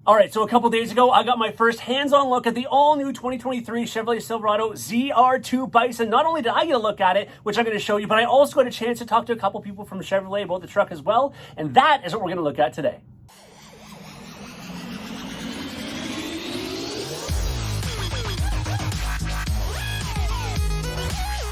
All right, so a couple days ago, I got my first hands-on look at the all-new 2023 Chevrolet Silverado ZR2 Bison. Not only did I get a look at it, which I'm going to show you, but I also got a chance to talk to a couple people from Chevrolet about the truck as well, and that is what we're going to look at today.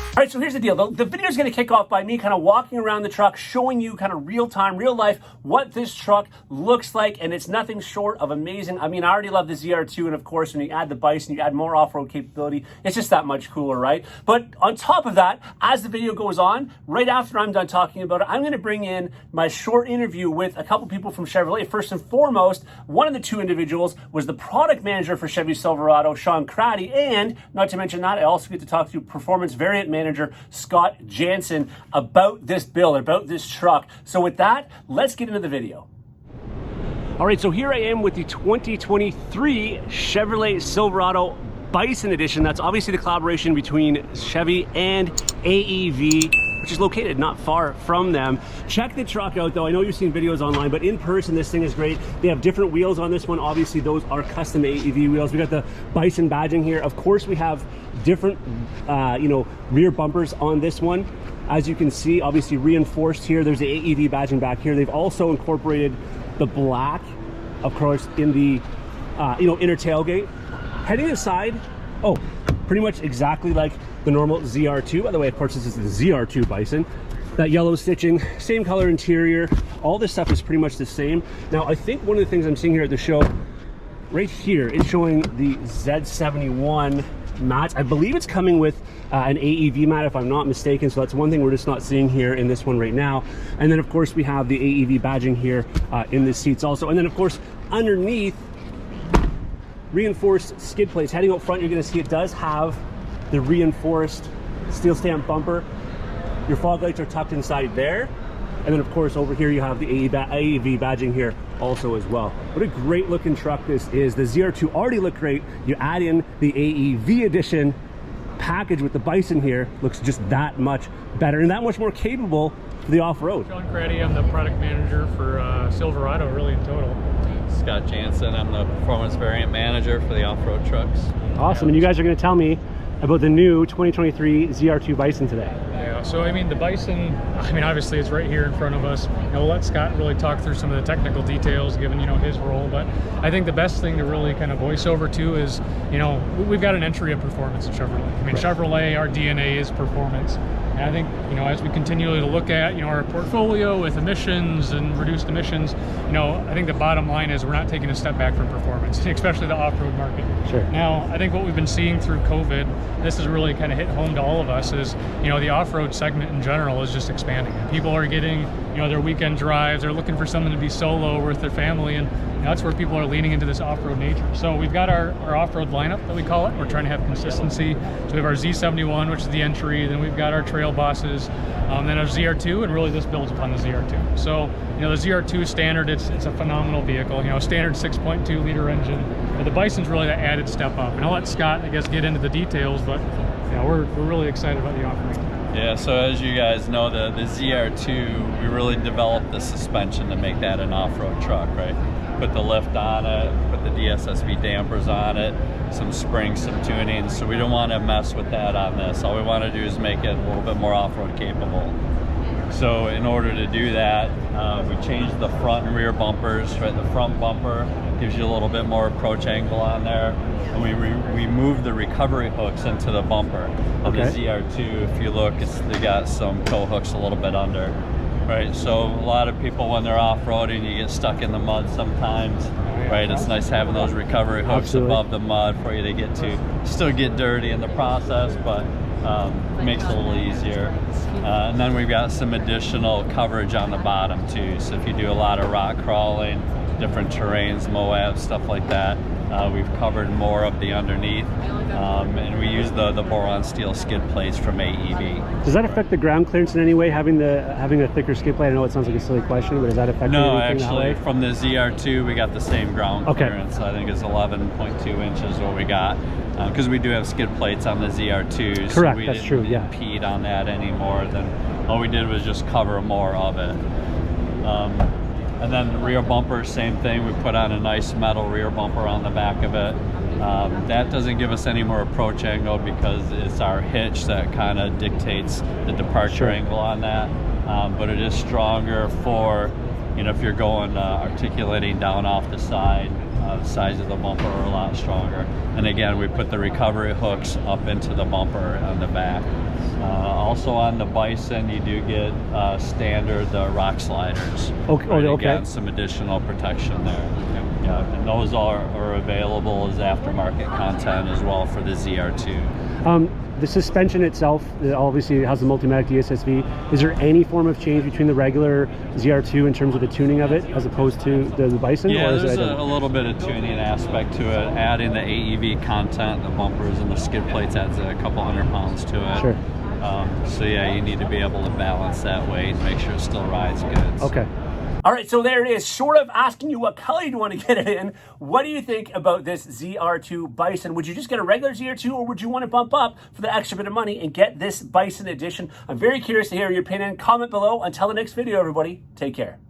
All right, so here's the deal. The video is going to kick off by me kind of walking around the truck, showing you kind of real time, real life, what this truck looks like, and it's nothing short of amazing. I mean, I already love the ZR2, and of course, when you add the Bison, you add more off-road capability, it's just that much cooler, right? But on top of that, as the video goes on, right after I'm done talking about it, I'm going to bring in my short interview with a couple people from Chevrolet. First and foremost, one of the two individuals was the product manager for Chevy Silverado, Cratty, and not to mention that, I also get to talk to performance variant manager Scott Janson about this build, about this truck. So with that, let's get into the video. All right, so here I am with the 2023 Chevrolet Silverado Bison edition. That's obviously the collaboration between Chevy and AEV, which is located not far from them. Check the truck out though. I know you've seen videos online, but in person, this thing is great. They have different wheels on this one. Obviously, those are custom AEV wheels. We got the Bison badging here. Of course, we have different, rear bumpers on this one. As you can see, obviously reinforced here. There's the AEV badging back here. They've also incorporated the black, of course, in the, inner tailgate. Heading aside, pretty much exactly like the normal ZR2. By the way, of course, this is the ZR2 Bison. That yellow stitching, same color interior. All this stuff is pretty much the same. Now, I think one of the things I'm seeing here at the show, right here, is showing the Z71 mats. I believe it's coming with an AEV mat, if I'm not mistaken. So that's one thing we're just not seeing here in this one right now. And then, of course, we have the AEV badging here in the seats also. And then, of course, underneath, reinforced skid plates. Heading out front, you're going to see it does have the reinforced steel stamp bumper. Your fog lights are tucked inside there. And then, of course, over here you have the AEV badging here also as well. What a great looking truck this is. The ZR2 already looked great. You add in the AEV edition package with the Bison here, looks just that much better and that much more capable for the off-road. John Cratty, I'm the product manager for Silverado, really in total. Scott Janson, I'm the performance variant manager for the off-road trucks. Awesome, and you guys are going to tell me about the new 2023 ZR2 Bison today. Yeah, so I mean the Bison, obviously it's right here in front of us. We'll let Scott really talk through some of the technical details given, his role, but I think the best thing to really kind of voice over to is, we've got an entry of performance in Chevrolet. Right. Chevrolet, our DNA is performance. And I think, as we continue to look at, our portfolio with emissions and reduced emissions, I think the bottom line is we're not taking a step back from performance, especially the off-road market. Sure. Now, I think what we've been seeing through COVID, this has really kind of hit home to all of us, is, the off-road segment in general is just expanding. People are getting, their weekend drives, they're looking for something to be solo with their family, and that's where people are leaning into this off-road nature. So we've got our off-road lineup that we call it. We're trying to have consistency. So we have our Z71, which is the entry, then we've got our trail bosses, then our ZR2, and really this builds upon the ZR2. So, the ZR2 standard, it's a phenomenal vehicle, standard 6.2 liter engine, but the Bison's really that added step up. And I'll let Scott, I guess, get into the details, but we're really excited about the offering. Yeah, so as you guys know, the ZR2, we really developed the suspension to make that an off-road truck, right? Put the lift on it, put the DSSV dampers on it, some springs, some tuning, so we don't want to mess with that on this. All we want to do is make it a little bit more off-road capable. So in order to do that, we changed the front and rear bumpers, right? The front bumper gives you a little bit more approach angle on there, and we moved the recovery hooks into the bumper of the ZR2. If you look, they got some tow hooks a little bit under. Right, so a lot of people when they're off-roading, you get stuck in the mud sometimes, right? It's nice having those recovery hooks above the mud for you to get to still get dirty in the process, but it makes it a little easier. And then we've got some additional coverage on the bottom too. So if you do a lot of rock crawling, different terrains, Moab, stuff like that, we've covered more of the underneath, and we use the boron steel skid plates from AEV. Does that affect the ground clearance in any way, having a thicker skid plate? I know it sounds like a silly question, but does that affect No, anything actually, from the ZR2, we got the same ground clearance. I think it's 11.2 inches what we got, because we do have skid plates on the ZR2. So Correct, we that's true, yeah. Impede on that anymore. Then all we did was just cover more of it. And then the rear bumper, same thing. We put on a nice metal rear bumper on the back of it. That doesn't give us any more approach angle because it's our hitch that kind of dictates the departure angle on that. But it is stronger for, you know, if you're going articulating down off the side. The sides of the bumper are a lot stronger. And again, we put the recovery hooks up into the bumper on the back. Also on the Bison, you do get standard rock sliders. Okay. Right? Okay. Again, some additional protection there. Yeah, and those are available as aftermarket content as well for the ZR2. The suspension itself, obviously it has the Multimatic DSSV. Is there any form of change between the regular ZR2 in terms of the tuning of it as opposed to the Bison? Yeah, or is there's it a little bit of tuning aspect to it. Adding the AEV content, the bumpers and the skid plates adds a couple 100 pounds to it. Sure. So yeah, you need to be able to balance that weight and make sure it still rides good. Okay. All right, so there it is, sort of asking you what color you want to get it in. What do you think about this ZR2 Bison? Would you just get a regular ZR2 or would you want to bump up for the extra bit of money and get this Bison edition? I'm very curious to hear your opinion. Comment below. Until the next video, everybody, take care.